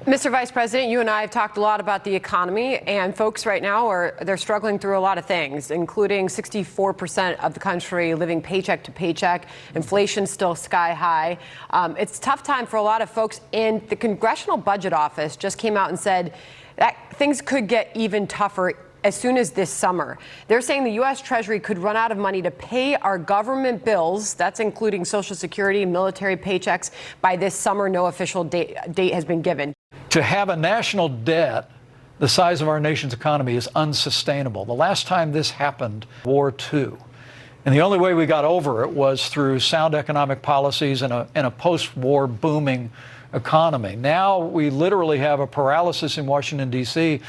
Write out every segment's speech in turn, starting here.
Mr. Vice President, you and I have talked a lot about the economy, and folks right now they're struggling through a lot of things, including 64% of the country living paycheck to paycheck. Inflation still sky high. It's a tough time for a lot of folks, and the Congressional Budget Office just came out and said that things could get even tougher as soon as this summer. They're saying the U.S. Treasury could run out of money to pay our government bills, that's including Social Security and military paychecks, by this summer. No official date has been given. To have a national debt the size of our nation's economy is unsustainable. The last time this happened, War II. And the only way we got over it was through sound economic policies and a post-war booming economy. Now we literally have a paralysis in Washington, D.C.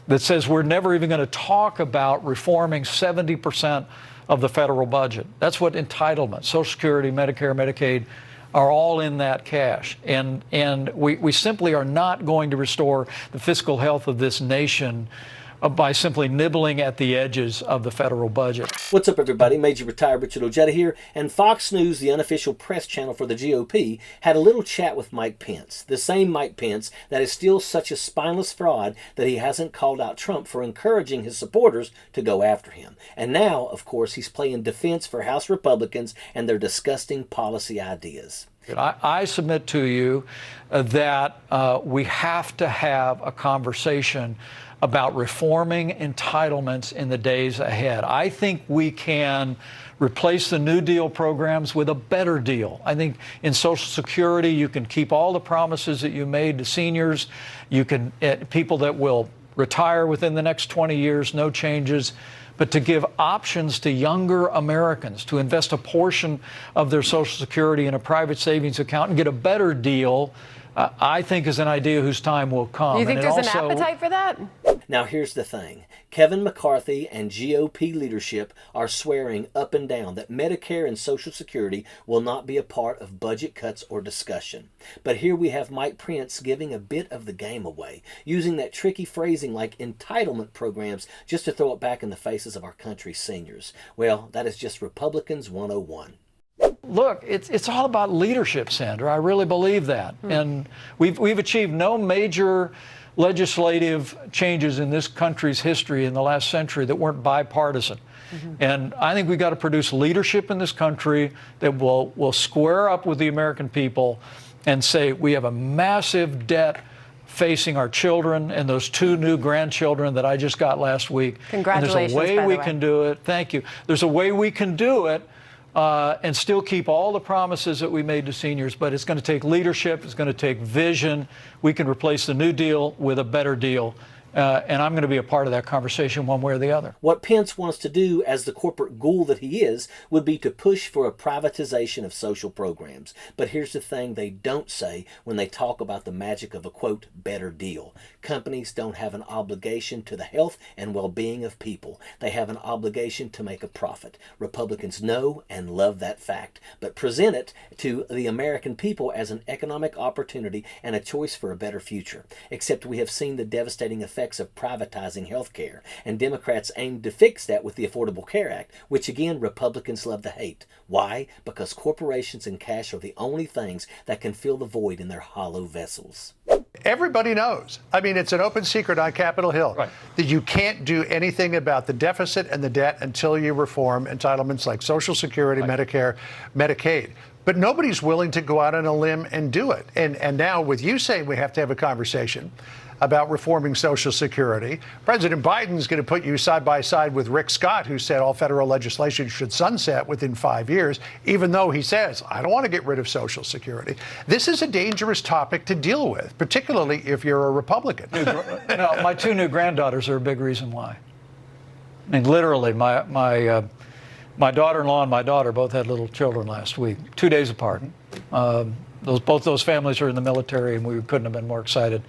that says we're never even going to talk about reforming 70% of the federal budget. That's what entitlements, Social Security, Medicare, Medicaid, are all in that cash. And we simply are not going to restore the fiscal health of this nation by simply nibbling at the edges of the federal budget. What's up, everybody? Major Retired Richard Ojeda here, and Fox News, the unofficial press channel for the GOP, had a little chat with Mike Pence, the same Mike Pence that is still such a spineless fraud that he hasn't called out Trump for encouraging his supporters to go after him. And now, of course, he's playing defense for House Republicans and their disgusting policy ideas. I submit to you that we have to have a conversation about reforming entitlements in the days ahead. I think we can replace the New Deal programs with a better deal. I think in Social Security, you can keep all the promises that you made to seniors. You can, people that will retire within the next 20 years, no changes. But to give options to younger Americans to invest a portion of their Social Security in a private savings account and get a better deal, I think is an idea whose time will come. Do you think there's an appetite for that? Now, here's the thing. Kevin McCarthy and GOP leadership are swearing up and down that Medicare and Social Security will not be a part of budget cuts or discussion. But here we have Mike Pence giving a bit of the game away, using that tricky phrasing like entitlement programs just to throw it back in the faces of our country's seniors. Well, that is just Republicans 101. Look, it's all about leadership, Sandra. I really believe that. And we've achieved no major legislative changes in this country's history in the last century that weren't bipartisan. And I think we've got to produce leadership in this country that will square up with the American people and say we have a massive debt facing our children and those 2 new grandchildren that I just got last week. Congratulations, and there's a way we can do it. Thank you. There's a way we can do it and still keep all the promises that we made to seniors, but it's going to take leadership, it's going to take vision. We can replace the New Deal with a better deal. And I'm going to be a part of that conversation one way or the other. What Pence wants to do as the corporate ghoul that he is would be to push for a privatization of social programs. But here's the thing they don't say when they talk about the magic of a, quote, better deal. Companies don't have an obligation to the health and well-being of people. They have an obligation to make a profit. Republicans know and love that fact, but present it to the American people as an economic opportunity and a choice for a better future. Except we have seen the devastating effects of privatizing health care, and Democrats aim to fix that with the Affordable Care Act, which again Republicans love to hate. Why? Because corporations and cash are the only things that can fill the void in their hollow vessels. Everybody knows. I mean, it's an open secret on Capitol Hill that you can't do anything about the deficit and the debt until you reform entitlements like Social Security, Medicare, Medicaid. But nobody's willing to go out on a limb and do it. And now with you saying we have to have a conversation about reforming Social Security, President Biden's going to put you side by side with Rick Scott, who said all federal legislation should sunset within 5 years, even though he says, I don't want to get rid of Social Security. This is a dangerous topic to deal with, particularly if you're a Republican. No, my 2 new granddaughters are a big reason why. I mean, literally, my daughter-in-law and my daughter both had little children last week, 2 days apart. Both those families are in the military, and we couldn't have been more excited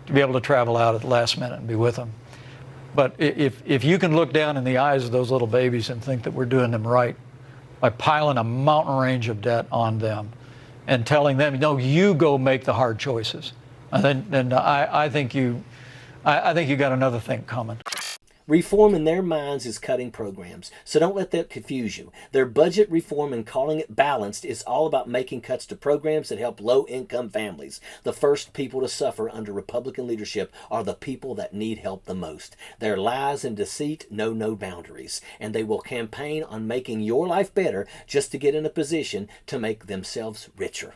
to be able to travel out at the last minute and be with them. But if you can look down in the eyes of those little babies and think that we're doing them right by piling a mountain range of debt on them and telling them, no, you go make the hard choices, then I think you got another thing coming. Reform in their minds is cutting programs, so don't let that confuse you. Their budget reform and calling it balanced is all about making cuts to programs that help low-income families. The first people to suffer under Republican leadership are the people that need help the most. Their lies and deceit know no boundaries, and they will campaign on making your life better just to get in a position to make themselves richer.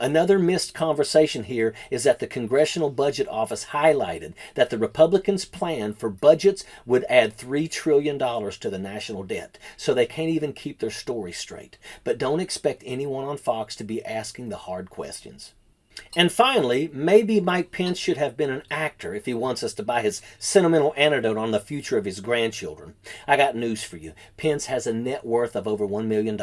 Another missed conversation here is that the Congressional Budget Office highlighted that the Republicans' plan for budgets would add $3 trillion to the national debt, so they can't even keep their story straight. But don't expect anyone on Fox to be asking the hard questions. And finally, maybe Mike Pence should have been an actor if he wants us to buy his sentimental anecdote on the future of his grandchildren. I got news for you. Pence has a net worth of over $1 million,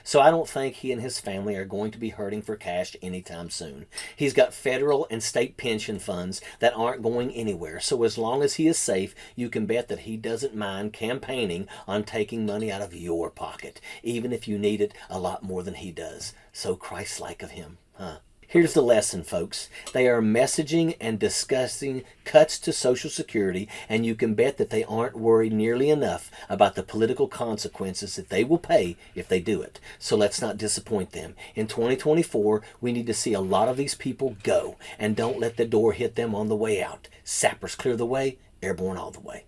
so I don't think he and his family are going to be hurting for cash anytime soon. He's got federal and state pension funds that aren't going anywhere, so as long as he is safe, you can bet that he doesn't mind campaigning on taking money out of your pocket, even if you need it a lot more than he does. So Christ-like of him, huh? Here's the lesson, folks. They are messaging and discussing cuts to Social Security, and you can bet that they aren't worried nearly enough about the political consequences that they will pay if they do it. So let's not disappoint them. In 2024, we need to see a lot of these people go, and don't let the door hit them on the way out. Sappers clear the way, airborne all the way.